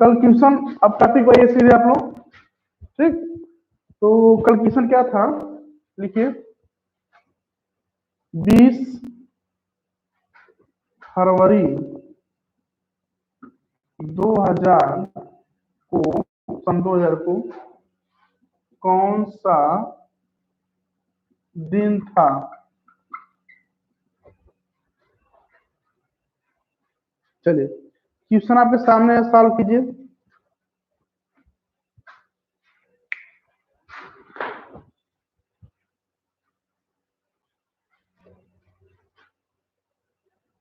कल क्वेश्चन, अब टॉपिक वही है सीधे आप लोग, ठीक। तो कल क्वेश्चन क्या था, लिखिए 20 फरवरी 2000 को, सन 2000 को कौन सा दिन था? चलिए क्वेश्चन आपके सामने है, सॉल्व कीजिए।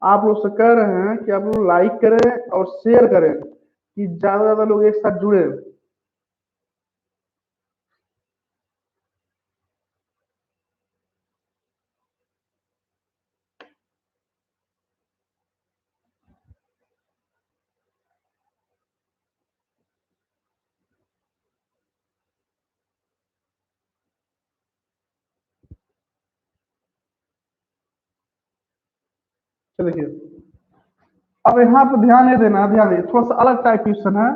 आप लोग से कह रहे हैं कि आप लोग लाइक करें और शेयर करें कि ज्यादा से ज्यादा लोग एक साथ जुड़े। चलिए देखिए, अब यहाँ पे ध्यान नहीं देना, ध्यान दे, थोड़ा सा अलग टाइप क्वेश्चन है।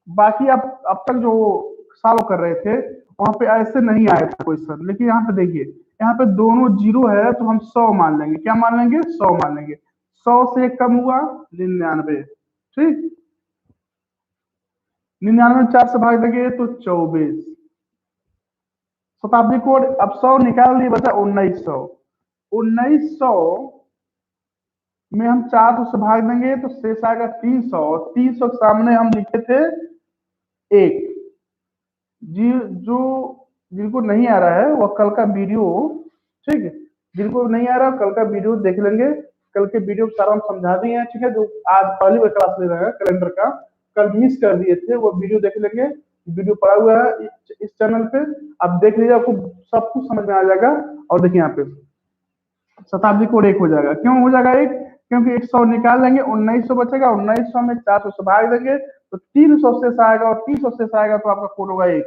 बाकी आप अब तक जो सॉल्व कर रहे थे वहां पे ऐसे नहीं आया था क्वेश्चन, लेकिन यहाँ पे देखिए, यहाँ पे दोनों जीरो है तो हम 100 मान लेंगे। क्या मान लेंगे? 100 मान लेंगे। 100 से एक कम हुआ 99, ठीक। 99 4 से भाग देंगे तो 24। शताब्दी कोड अब 100 निकाल दिए, बचा 1900। 1900 में हम 400 से भाग देंगे तो शेष आएगा 300, और 300 के सामने हम लिखे थे एक। जी, जो जिनको नहीं आ रहा है वह कल का वीडियो, ठीक है, जिनको नहीं आ रहा कल का वीडियो देख लेंगे। कल के वीडियो सारा हम समझा दिए हैं, ठीक है। जो आज पहली बार क्लास ले रहे हैं कैलेंडर का, कल मिस कर दिए थे, वो वीडियो देख लेंगे। वीडियो पड़ा हुआ है इस चैनल पे, आप देख लीजिए, आपको सब कुछ समझ में आ जाएगा। और देखिए यहाँ पे शताब्दी कोड एक हो जाएगा। क्यों हो जाएगा एक? क्योंकि 100 निकाल लेंगे, 1900 बचेगा, 1900 में 400 से भाग देंगे तो 300 शेष आएगा, और 300 शेष आएगा तो आपका कोड होगा एक।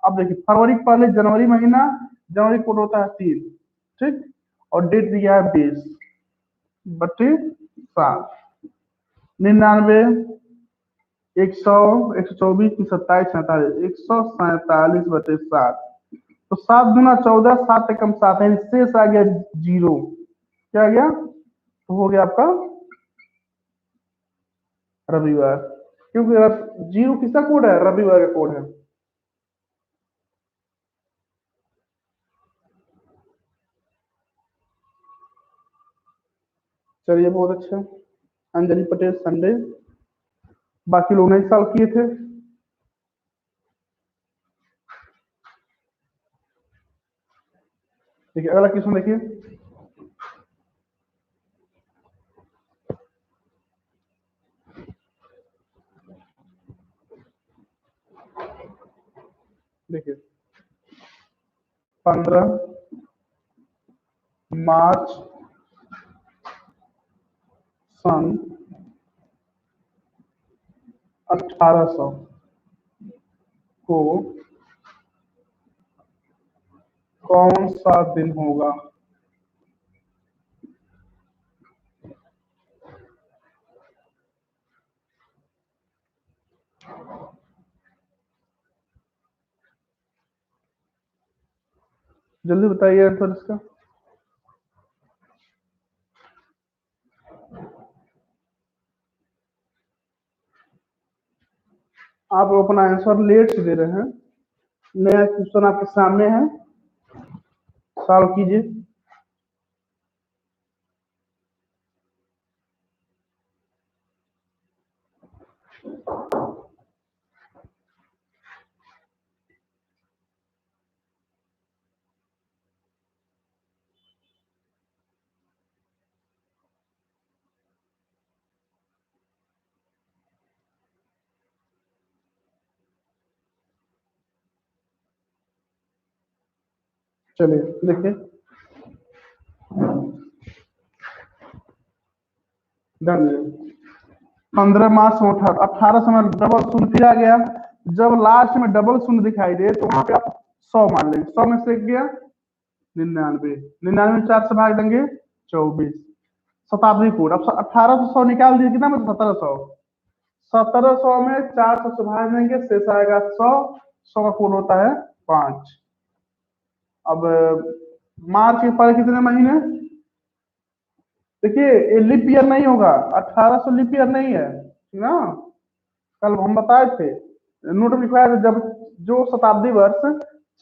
अब देखिए फरवरी के पहले जनवरी महीना, जनवरी कोड होता है 3, ठीक। और डेट दिया है 20 बटे 7, 99, 100, 124, 27, 47, 147 बटे 7। तो 7 दूना 14, 7 एकम 7 है, शेष आ गया जीरो। क्या आ गया? तो हो गया आपका रविवार, क्योंकि जीरो किसका कोड है? रविवार का कोड है। चलिए बहुत अच्छा। अंजलि पटेल संडे, बाकी लोग नहीं सॉल्व किए थे। देखिए अगला क्वेश्चन देखिए, देखिए 15 मार्च सन 1800 को कौन सा दिन होगा? जल्दी बताइए आंसर इसका। आप अपना आंसर लेट से दे रहे हैं। नया क्वेश्चन आपके सामने है, सॉल्व कीजिए। चलिए देखिए, डन। 15 मार्च 1800 में डबल शून्य फिर आ गया। जब लास्ट में डबल शून्य दिखाई दे तो वहां पे आप 100 मान लेंगे। 100 में से एक गया 99, 99 में 4 से भाग देंगे 24। शताब्दी कोड अब 1800 निकाल दिए, कितना मतलब 1700। 1700 में 400 से भाग देंगे, शेष आएगा 100। 100 का कुल होता है 5। अब मार्च के पहले कितने महीने? देखिए ये लिप ईयर नहीं होगा, 1800 लिप ईयर नहीं है, ठीक ना? कल हम बताए थे, नोट में लिखवाया था, जब जो शताब्दी वर्ष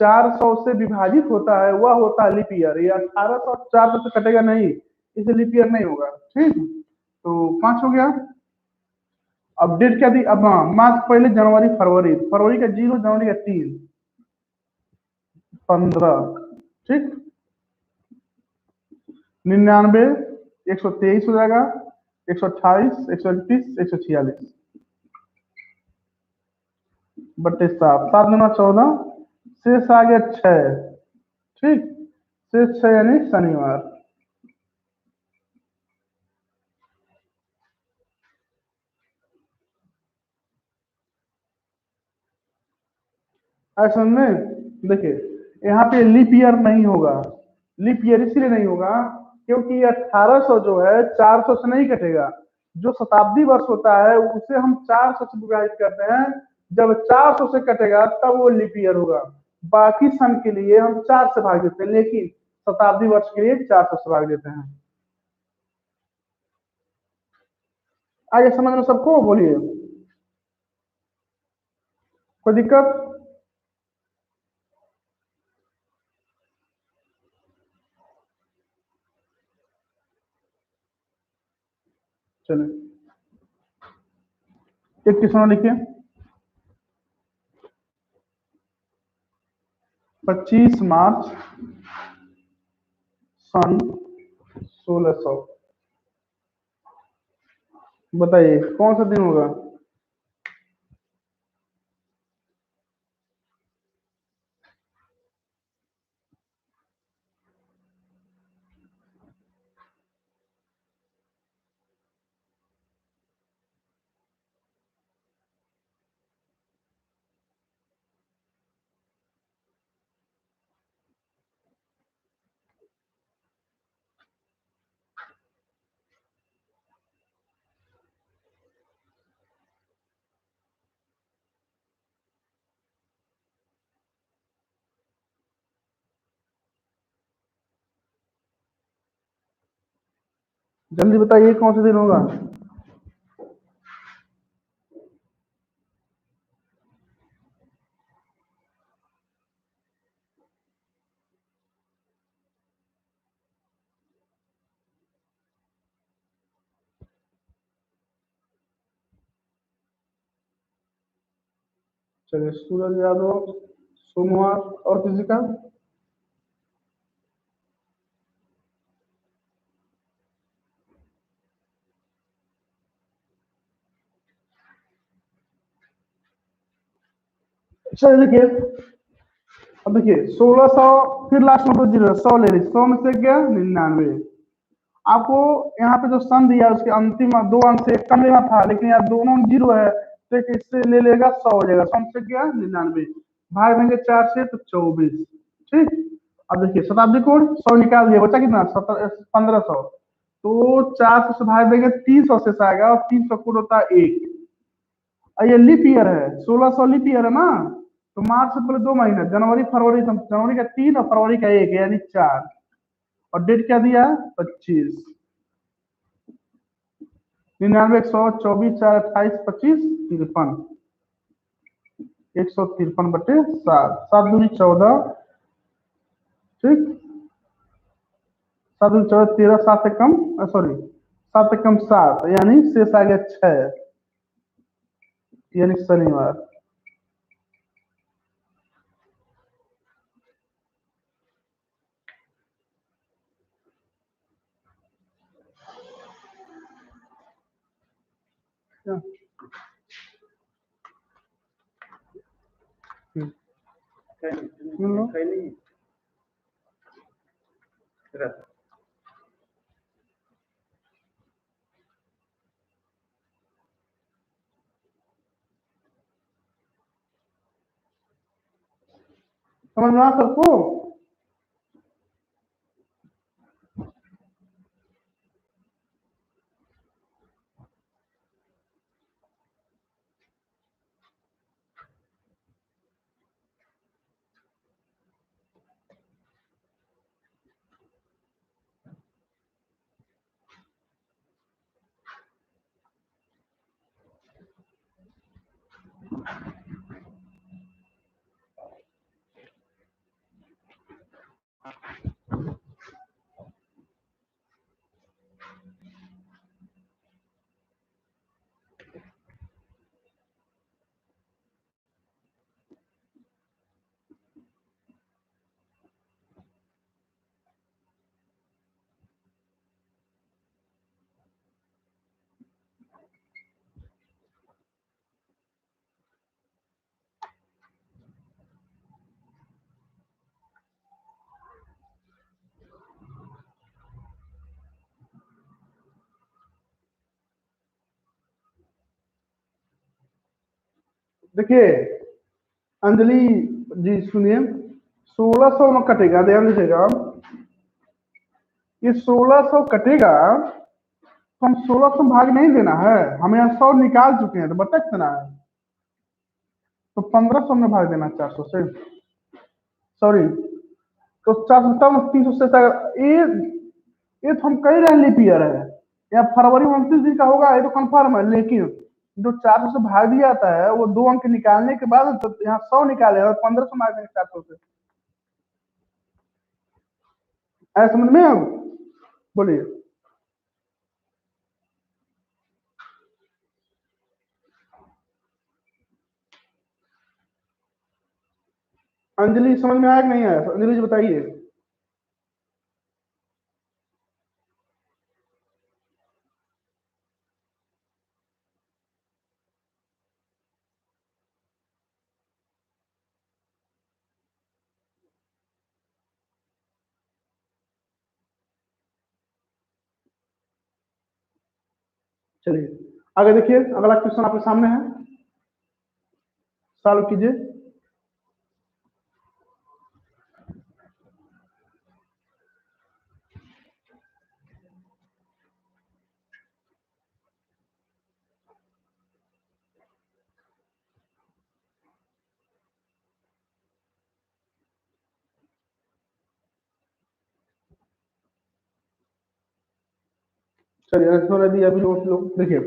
400 से विभाजित होता है वह होता है लिप ईयर। ये 1804 से कटेगा नहीं, इसे लिप ईयर नहीं होगा। ठीक, तो 5 हो गया। अब डेट क्या दी? अब हाँ, मार्च पहले जनवरी फरवरी, फरवरी का 0, जनवरी का 3, 15। ठीक, 99, 123 हो जाएगा, 128, 131, 146 बट्टे 7, 7 गुना 14, शेष आ गया 6। ठीक, शेष 6 यानी शनिवार। समझ में? देखिए यहाँ पे लीप ईयर नहीं होगा। लीप ईयर इसलिए नहीं होगा क्योंकि 1800 जो है 400 से नहीं कटेगा। जो शताब्दी वर्ष होता है उसे हम 400 से विभाजित करते हैं, जब 400 से कटेगा तब वो लीप ईयर होगा। बाकी सन के लिए हम 4 से भाग देते हैं, लेकिन शताब्दी वर्ष के लिए 400 से भाग देते हैं। आगे समझ में सबको? बोलिए, कोई दिक्कत? चलिए एक क्वेश्चन लिखिए। 25 मार्च सन 1600, बताइए कौन सा दिन होगा? जल्दी बताइए कौन सा दिन होगा? चलिए सूरज यादव सोमवार, और किसी का? चलिए देखिए, अब देखिए 1600, फिर लास्ट में तो जीरो, 100 ले लीजिए, 100 में से गया 99। आपको यहाँ पे जो सन दिया उसके अंतिम 2 अंक से एक कम लेना था, लेकिन यार दोनों जीरो है तो एक इससे ले लेगा, 100 हो जाएगा, 100 में से गया 99, भाग देंगे 4 से तो 24। ठीक, अब देखिए शताब्दी कोड 100 निकाल दिया, बचा कितना? 1500। तो 400 से भाग देंगे, 300 से आएगा, और 300 कोड होता है 1। और ये लिप ईयर है, 1600 लिप ईयर है ना, तो मार्च से पहले 2 महीने, जनवरी फरवरी, तो जनवरी का 3 और फरवरी का 1 यानी 4। और डेट क्या दिया है? 25। 99, 124, 4, 28, 25, 53, 153 बटे 7, 7 दूनी 14। ठीक, 7 दूनी 14, 13, 7 से कम, सॉरी 7 से कम 7, यानी शेष आ गया 6, यानी शनिवार। क्या? सुन लो। समझ में आ सबको? देखिए अंजलि जी सुनिए, 1600 में कटेगा, ध्यान दीजिएगा, ये 1600 कटेगा तो हम 1600 भाग नहीं देना है, हम यहाँ 100 निकाल चुके हैं तो बचा कितना है, तो 1500 में भाग देना 400 से, सॉरी, तो 400 तब 300 से ये तो हम कह रहे हैं लीप ईयर है, या फरवरी 29 दिन का होगा ये तो कंफर्म है, लेकिन जो 400 से भाग दिया जाता है वो 2 अंक निकालने के बाद तो यहाँ 100 निकाले और 1500 मार देंगे 400 से, ऐसा समझ में अब बोलिए। अंजलि समझ में आया कि नहीं आया, अंजलि जी बताइए। चलिए आगे देखिए, अगला क्वेश्चन आपके सामने है, सॉल्व कीजिए। चलिए थोड़ा दिया अभी नोट लो, देखिए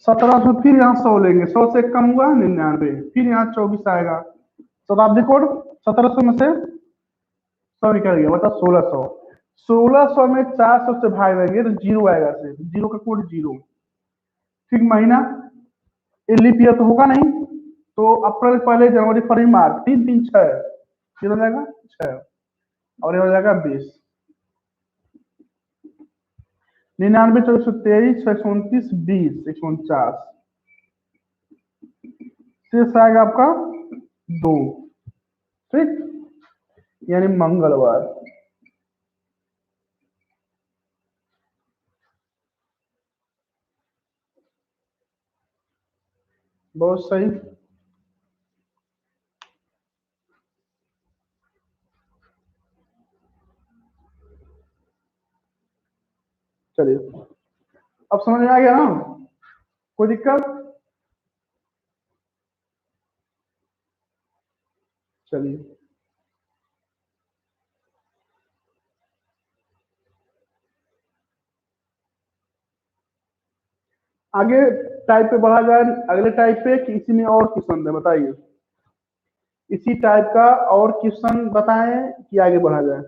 1700 फिर यहाँ 100 लेंगे, 100 से कम हुआ 99, फिर यहाँ 24 आएगा, शताब्दी कोड 1700 में से 100 निकल गया, बता 1600, 1600 में 400 से भाग देंगे तो जीरो आएगा, सिर्फ जीरो का कोड जीरो, ठीक महीना, ये लीप ईयर तो होगा नहीं, तो अप्रैल पहले जनवरी फरवरी मार्च, 3 3 6 कितना हो जाएगा 6, और ये हो जाएगा 20, 99 2423 629 20 149, शेष आएगा आपका 2, ठीक, यानी मंगलवार। बहुत सही। चलिए अब समझ में आ गया ना, कोई दिक्कत? चलिए आगे टाइप पे बढ़ा जाए, अगले टाइप पे कि इसी में और क्वेश्चन है, बताइए इसी टाइप का और क्वेश्चन बताएं कि आगे बढ़ा जाए।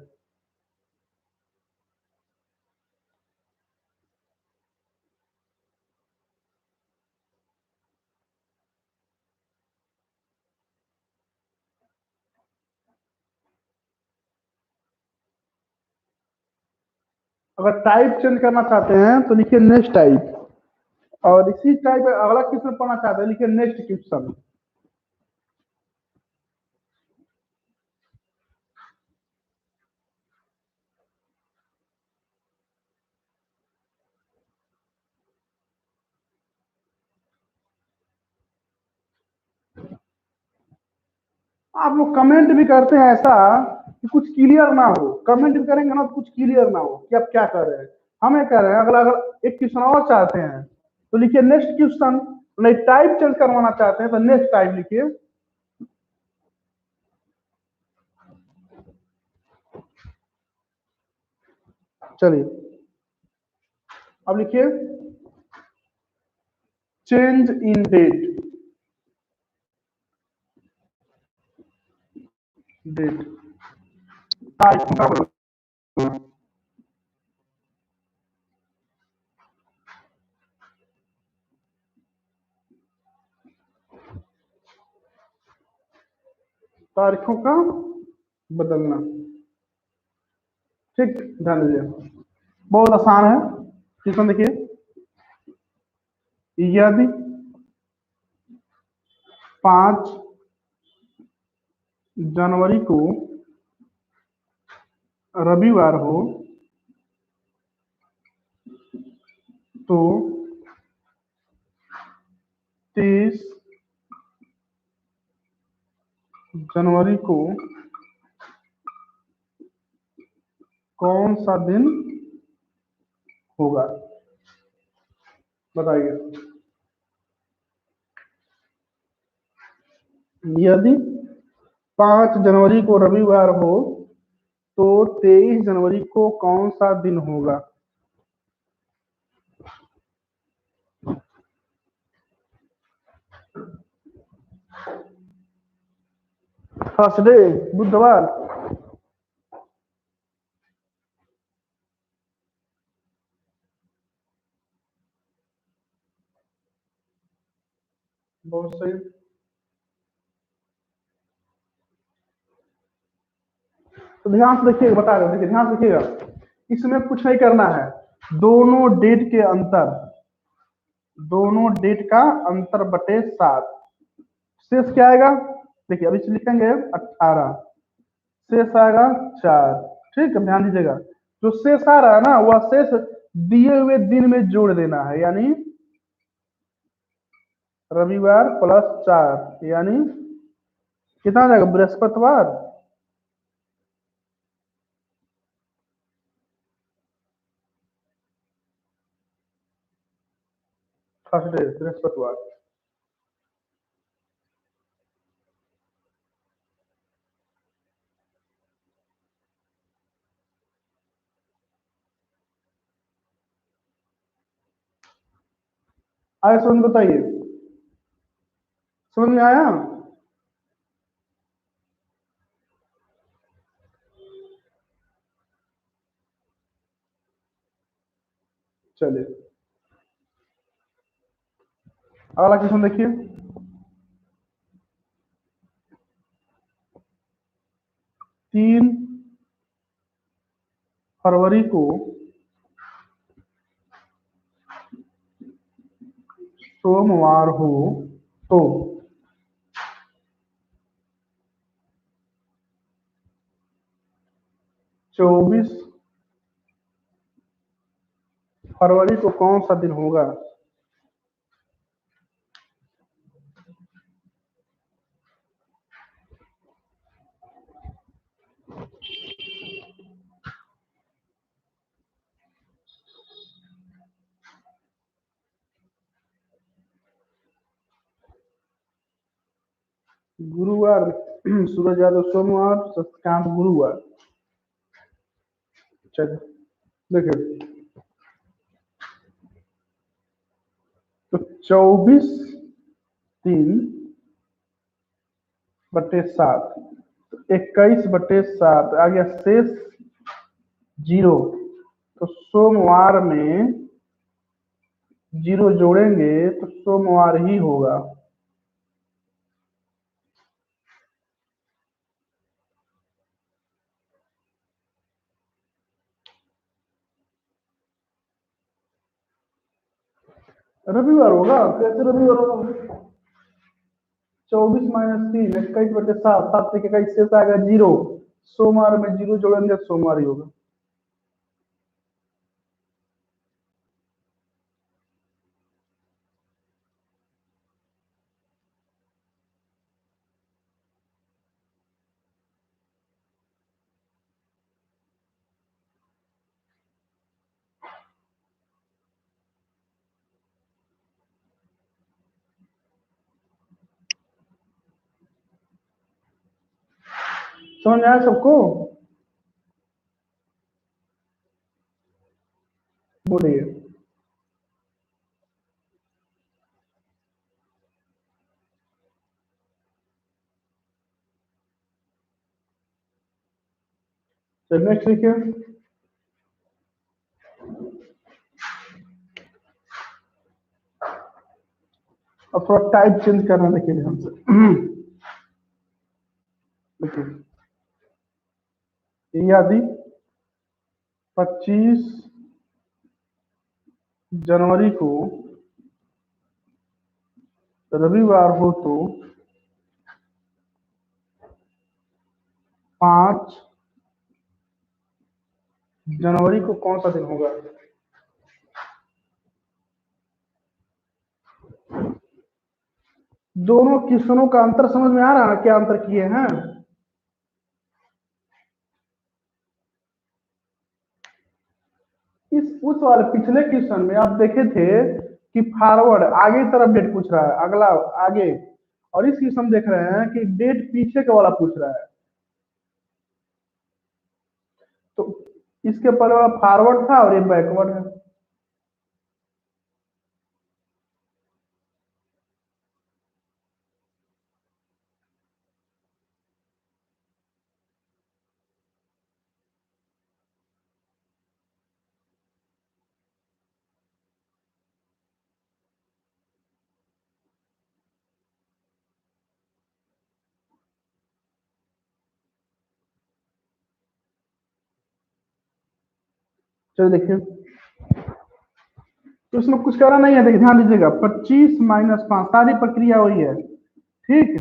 अगर टाइप चेंज करना चाहते हैं तो लिखिए नेक्स्ट टाइप, और इसी टाइप अगला क्वेश्चन पढ़ना चाहते हैं लिखिए नेक्स्ट क्वेश्चन। आप लोग कमेंट भी करते हैं ऐसा कि कुछ क्लियर ना हो, कमेंट भी करेंगे ना तो कुछ क्लियर ना हो कि आप क्या कर रहे हैं, हमें कह रहे हैं अगला, अगर एक क्वेश्चन और चाहते हैं तो लिखिए नेक्स्ट क्वेश्चन, नहीं टाइप चेंज करवाना चाहते हैं तो नेक्स्ट टाइप लिखिए। चलिए अब लिखिए change in date, date type, तारीखों का बदलना, ठीक, ध्यान दीजिए बहुत आसान है क्वेश्चन, देखिए यदि 5 जनवरी को रविवार हो तो 23 जनवरी को कौन सा दिन होगा, बताइए। यदि 5 जनवरी को रविवार हो तो 23 जनवरी को कौन सा दिन होगा? थर्सडे, बुधवार। बहुत सही। तो ध्यान से देखिएगा, बता रहे, देखिए ध्यान से देखिएगा, इसमें कुछ नहीं करना है। दोनों डेट के अंतर, दोनों डेट का अंतर बटे 7, शेष क्या आएगा? देखिए अभी लिखेंगे 18, शेष आएगा 4। ठीक है, ध्यान दीजिएगा, जो शेष आ रहा है ना वह शेष दिए हुए दिन में जोड़ देना है, यानी रविवार प्लस 4, यानी कितना आ जाएगा? बृहस्पतिवार। थर्सडे, बृहस्पतिवार। आया समझ, बताइए, समझ में आया? चलिए अगला क्वेश्चन देखिए। 3 फरवरी को सोमवार हो तो 24 फरवरी को कौन सा दिन होगा? गुरुवार। सूरज यादव सोमवार, शशिकांत गुरुवार। चलिए देखिए, तो 24 3 बटे 7, 21 बटे 7 आ गया, शेष 0। तो सोमवार में 0 जोड़ेंगे तो सोमवार ही होगा। रविवार होगा, कैसे रविवार होगा? 24 - 3, 21 बटे 7, 7 से 21 शेष आएगा 0। सोमवार में 0 जोड़ेंगे, सोमवार ही होगा। समझ में आया सबको? बोलिए। चलिए नेक्स्ट लिखिए। अब थोड़ा टाइप चेंज करना, देखिए ध्यान से। देखिए, यदि 25 जनवरी को रविवार हो तो 5 जनवरी को कौन सा दिन होगा? दोनों क्वेश्चनों का अंतर समझ में आ रहा है, क्या अंतर किए हैं? उस वाले पिछले क्वेश्चन में आप देखे थे कि फॉरवर्ड आगे की तरफ डेट पूछ रहा है, अगला आगे, और इस क्वेश्चन देख रहे हैं कि डेट पीछे का वाला पूछ रहा है। तो इसके पहले वाला फॉरवर्ड था और ये बैकवर्ड है। चलिए देखिए, तो इसमें कुछ करना नहीं है, देखिए ध्यान दीजिएगा, 25 - 5 सारी प्रक्रिया वही है, ठीक।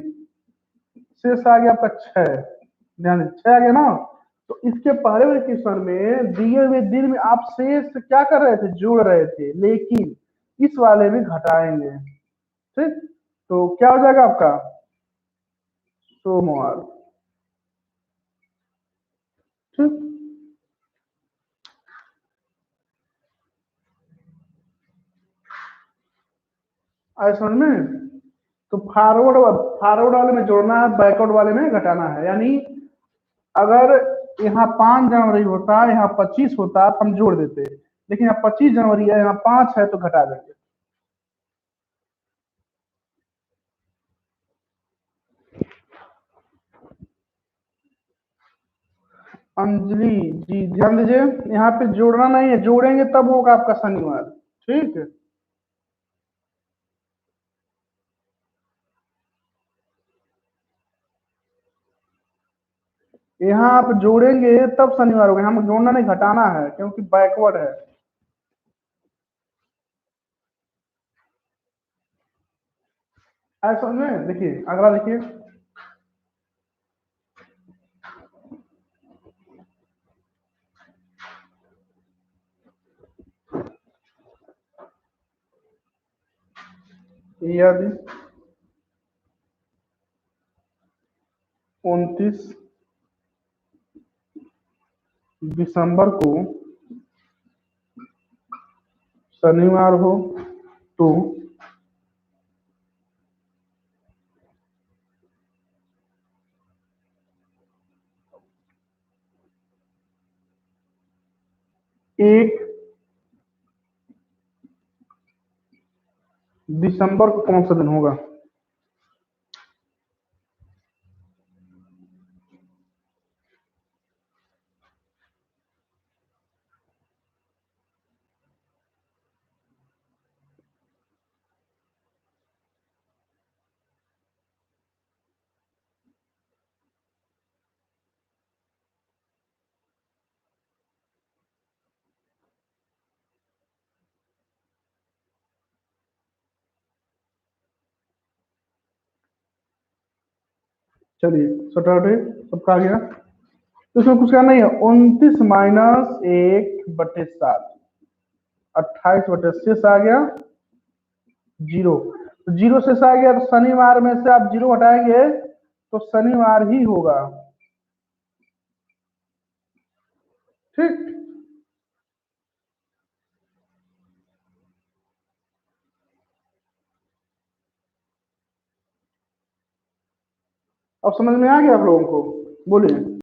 शेष आ गया आपका 6, ध्यान दीजिए 6 आ गया ना। तो इसके पहले वाले क्वेश्चन में दिए हुए दिन में आप शेष क्या कर रहे थे, जोड़ रहे थे, लेकिन इस वाले में घटाएंगे, ठीक। तो क्या हो जाएगा आपका, सोमवार, ठीक। आए समझ में? तो फॉरवर्ड वाले में जोड़ना है, बैकवर्ड वाले में घटाना है। यानी अगर यहाँ 5 जनवरी होता, यहाँ 25 होता तो हम जोड़ देते, लेकिन यहाँ 25 जनवरी है, यहाँ 5 है तो घटा देंगे। अंजलि जी ध्यान दीजिए, यहाँ पे जोड़ना नहीं है, जोड़ेंगे तब होगा आपका शनिवार, ठीक है। यहाँ आप जोड़ेंगे तब शनिवार होगा, यहाँ जोड़ना नहीं, घटाना है, क्योंकि बैकवर्ड है। ऐसा समझ में? देखिए अगला देखिए, यदि 29 दिसंबर को शनिवार हो तो एक दिसंबर को कौन सा दिन होगा? चलिए सैटरडे सबका आ गया। तो इसमें कुछ करना नहीं है, 29 - 1/7, 28/, आ गया 0। तो 0 शेष आ गया, तो शनिवार में से आप 0 हटाएंगे तो शनिवार ही होगा, ठीक। अब समझ में आ गया आप लोगों को? बोलिए।